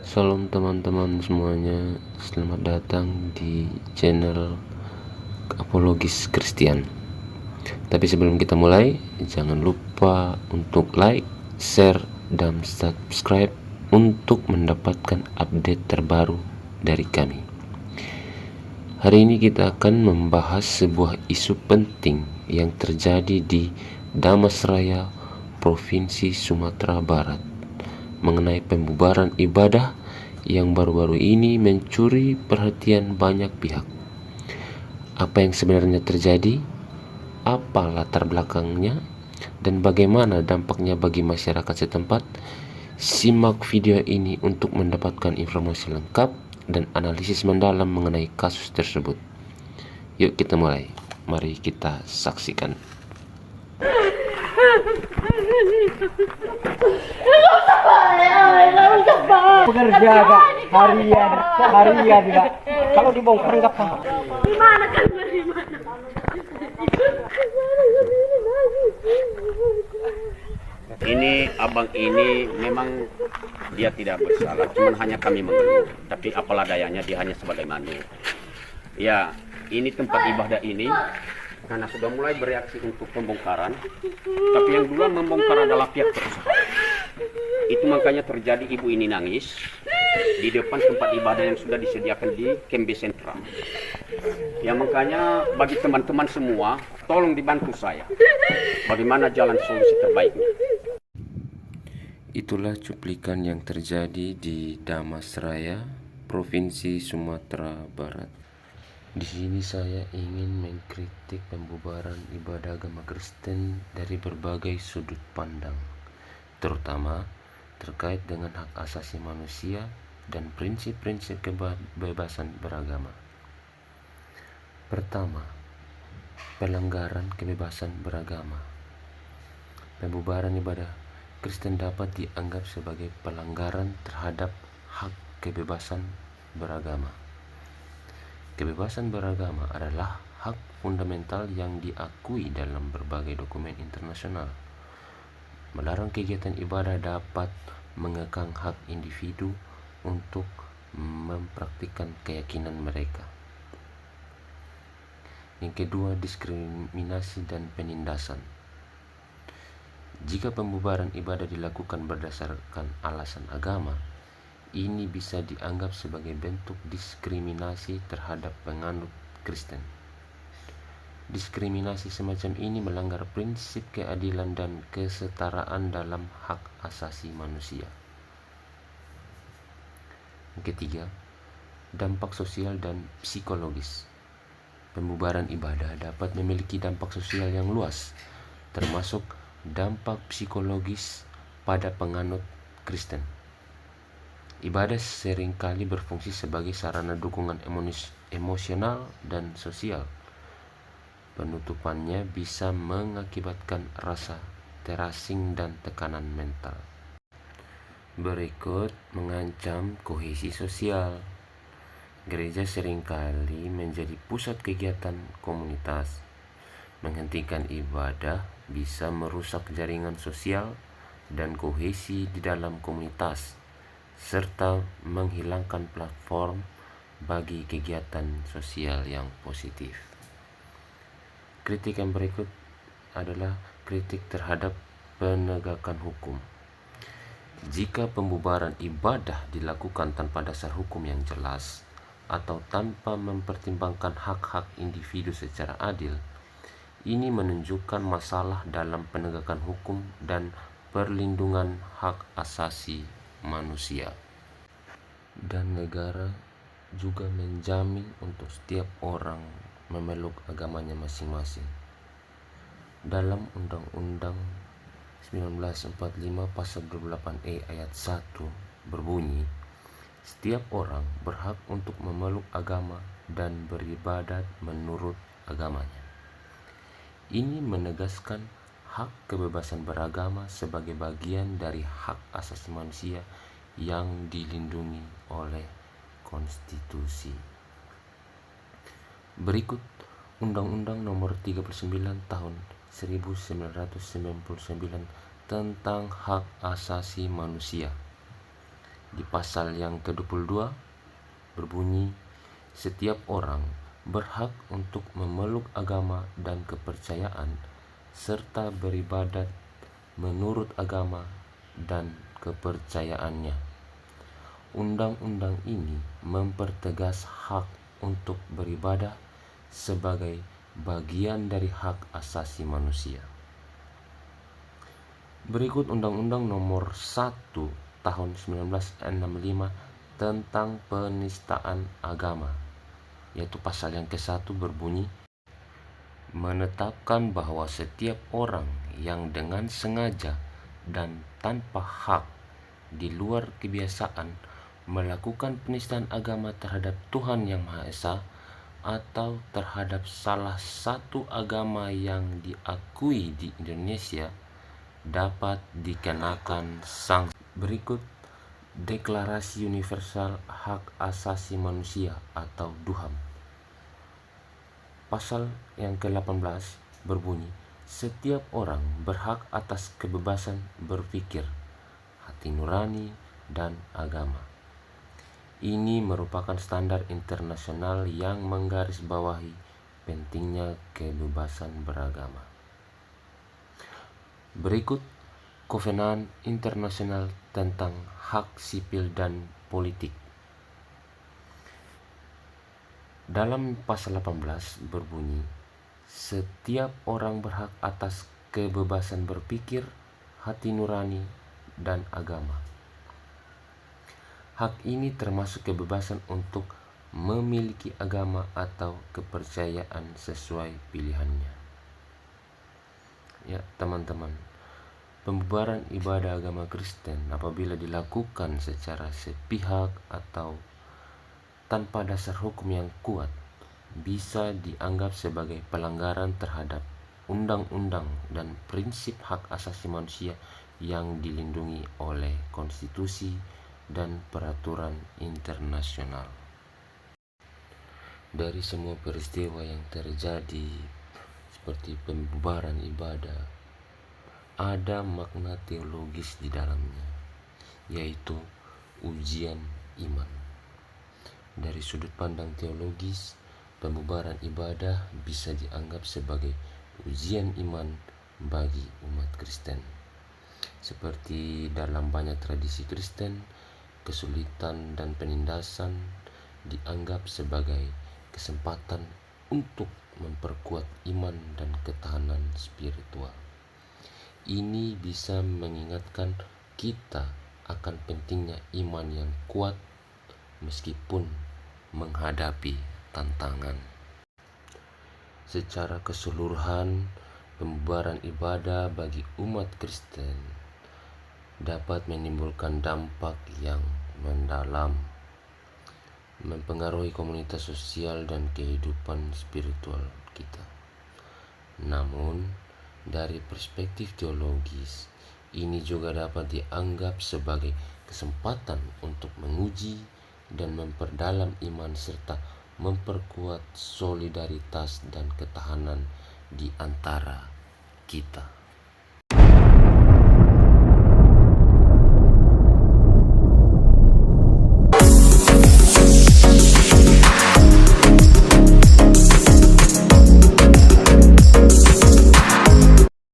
Salam teman-teman semuanya, selamat datang di channel Apologis Kristen. Tapi sebelum kita mulai, jangan lupa untuk like, share, dan subscribe untuk mendapatkan update terbaru dari kami. Hari ini kita akan membahas sebuah isu penting yang terjadi di Damastraya, Provinsi Sumatera Barat, mengenai pembubaran ibadah yang baru-baru ini mencuri perhatian banyak pihak. Apa yang sebenarnya terjadi? Apa latar belakangnya? Dan bagaimana dampaknya bagi masyarakat setempat? Simak video ini untuk mendapatkan informasi lengkap dan analisis mendalam mengenai kasus tersebut. Yuk kita mulai. Mari kita saksikan. Pekerja kak, harian kak. Kalau dibongkar nggak apa. Gimana kan bagaimana? Ini abang ini memang dia tidak bersalah, cuman hanya kami mengeluh. Tapi apalah dayanya, dia hanya sebagai mandu. Ya, ini tempat ibadah ini karena sudah mulai bereaksi untuk pembongkaran. Tapi yang duluan membongkar adalah pihak perusahaan. Itu makanya terjadi ibu ini nangis di depan tempat ibadah yang sudah disediakan di Kembe Sentral. Ya makanya bagi teman-teman semua, tolong dibantu saya. Bagaimana jalan solusi terbaiknya? Itulah cuplikan yang terjadi di Damastraya, Provinsi Sumatera Barat. Di sini saya ingin mengkritik pembubaran ibadah agama Kristen dari berbagai sudut pandang, terutama terkait dengan hak asasi manusia dan prinsip-prinsip kebebasan beragama. Pertama, pelanggaran kebebasan beragama. Pembubaran ibadah Kristen dapat dianggap sebagai pelanggaran terhadap hak kebebasan beragama. Kebebasan beragama adalah hak fundamental yang diakui dalam berbagai dokumen internasional. Melarang kegiatan ibadah dapat mengekang hak individu untuk mempraktikkan keyakinan mereka. Yang kedua, diskriminasi dan penindasan. Jika pembubaran ibadah dilakukan berdasarkan alasan agama, ini bisa dianggap sebagai bentuk diskriminasi terhadap penganut Kristen. Diskriminasi semacam ini melanggar prinsip keadilan dan kesetaraan dalam hak asasi manusia. Yang ketiga, dampak sosial dan psikologis. Pembubaran ibadah dapat memiliki dampak sosial yang luas, termasuk dampak psikologis pada penganut Kristen. Ibadah seringkali berfungsi sebagai sarana dukungan emosional dan sosial. Penutupannya bisa mengakibatkan rasa terasing dan tekanan mental. Berikut mengancam kohesi sosial. Gereja seringkali menjadi pusat kegiatan komunitas. Menghentikan ibadah bisa merusak jaringan sosial dan kohesi di dalam komunitas, serta menghilangkan platform bagi kegiatan sosial yang positif. Kritik yang berikut adalah kritik terhadap penegakan hukum. Jika pembubaran ibadah dilakukan tanpa dasar hukum yang jelas atau tanpa mempertimbangkan hak-hak individu secara adil, ini menunjukkan masalah dalam penegakan hukum dan perlindungan hak asasi manusia. Dan negara juga menjamin untuk setiap orang memeluk agamanya masing-masing. Dalam Undang-Undang 1945 pasal 28E ayat 1 berbunyi, setiap orang berhak untuk memeluk agama dan beribadat menurut agamanya. Ini menegaskan hak kebebasan beragama sebagai bagian dari hak asasi manusia yang dilindungi oleh konstitusi. Berikut Undang-Undang Nomor 39 Tahun 1999 tentang Hak Asasi Manusia. Di pasal yang ke-22 berbunyi, setiap orang berhak untuk memeluk agama dan kepercayaan serta beribadat menurut agama dan kepercayaannya. Undang-undang ini mempertegas hak untuk beribadah sebagai bagian dari hak asasi manusia. Berikut Undang-Undang Nomor 1 Tahun 1965 tentang penistaan agama, yaitu pasal yang ke-1 berbunyi, menetapkan bahwa setiap orang yang dengan sengaja dan tanpa hak di luar kebiasaan melakukan penistaan agama terhadap Tuhan Yang Maha Esa atau terhadap salah satu agama yang diakui di Indonesia dapat dikenakan sanksi. Berikut Deklarasi Universal Hak Asasi Manusia atau DUHAM. Pasal yang ke-18 berbunyi, setiap orang berhak atas kebebasan berpikir, hati nurani, dan agama. Ini merupakan standar internasional yang menggarisbawahi pentingnya kebebasan beragama. Berikut Kovenan Internasional tentang Hak Sipil dan Politik. Dalam pasal 18 berbunyi, setiap orang berhak atas kebebasan berpikir, hati nurani, dan agama. Hak ini termasuk kebebasan untuk memiliki agama atau kepercayaan sesuai pilihannya. Ya, teman-teman, pembubaran ibadah agama Kristen apabila dilakukan secara sepihak atau tanpa dasar hukum yang kuat bisa dianggap sebagai pelanggaran terhadap undang-undang dan prinsip hak asasi manusia yang dilindungi oleh konstitusi dan peraturan internasional. Dari semua peristiwa yang terjadi seperti pembubaran ibadah, ada makna teologis di dalamnya, yaitu ujian iman. Dari sudut pandang teologis, pembubaran ibadah bisa dianggap sebagai ujian iman bagi umat Kristen. Seperti dalam banyak tradisi Kristen, kesulitan dan penindasan dianggap sebagai kesempatan untuk memperkuat iman dan ketahanan spiritual. Ini bisa mengingatkan kita akan pentingnya iman yang kuat meskipun menghadapi tantangan. Secara keseluruhan, pembubaran ibadah bagi umat Kristen dapat menimbulkan dampak yang mendalam, mempengaruhi komunitas sosial dan kehidupan spiritual kita. Namun, dari perspektif teologis, ini juga dapat dianggap sebagai kesempatan untuk menguji dan memperdalam iman serta memperkuat solidaritas dan ketahanan di antara kita.